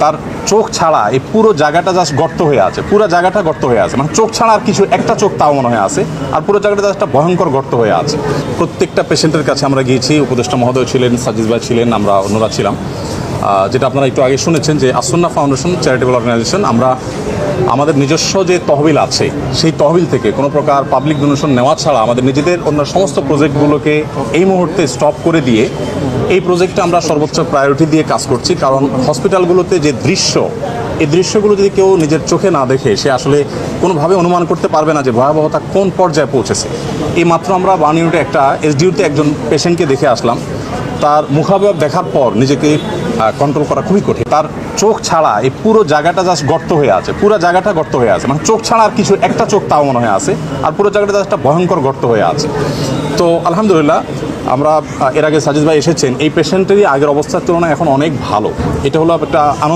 তার চোখ ছাড়া এই পুরো জায়গাটা জাস্ট গর্ত হয়ে আছে, পুরো জায়গাটা গর্ত হয়ে আছে, মানে চোখ ছাড়া আর কিছু একটা চোখ তাও মনে হয় আছে, আর পুরো জায়গাটা জাস্ট একটা ভয়ঙ্কর গর্ত হয়ে আছে। প্রত্যেকটা পেশেন্টের কাছে আমরা গিয়েছি, উপদেষ্টা মহোদয় ছিলেন, সাজিদ ভাই ছিলেন, আমরা অন্যরা ছিলাম। যেটা আপনারা একটু আগে শুনেছেন যে আসন্না ফাউন্ডেশন চ্যারিটেবল অর্গানাইজেশন, আমরা আমাদের নিজস্ব যে তহবিল আছে সেই তহবিল থেকে কোনো প্রকার পাবলিক ডোনেশন নেওয়া ছাড়া আমাদের নিজেদের অন্য সমস্ত প্রজেক্টগুলোকে এই মুহূর্তে স্টপ করে দিয়ে এই প্রজেক্টে আমরা সর্বোচ্চ প্রায়োরিটি দিয়ে কাজ করছি। কারণ হসপিটালগুলোতে যে দৃশ্য, এই দৃশ্যগুলো যদি কেউ নিজের চোখে না দেখে সে আসলে কোনোভাবে অনুমান করতে পারবে না যে ভয়াবহতা কোন পর্যায়ে পৌঁছেছে। এই মাত্র আমরা বানিউটে একটা এসডিউতে একজন পেশেন্টকে দেখে আসলাম, তার মুখাবয়ব দেখার পর নিজেকে কন্ট্রোল করা খুবই কঠিন। তার চোখ ছাড়া এই পুরো জায়গাটা জাস্ট গর্ত হয়ে আছে, পুরো জায়গাটা গর্ত হয়ে আছে, মানে চোখ ছাড়া আর কিছু একটা চোখ তাও মনে হয় আছে, আর পুরো জায়গাটা জাস্ট একটা ভয়ঙ্কর গর্ত হয়ে আছে। তো আলহামদুলিল্লাহ আমরা এর আগে সাজিদ ভাই এসেছেন, এই পেশেন্টেরই আগের অবস্থার তুলনায় এখন অনেক ভালো। এটা হলো একটা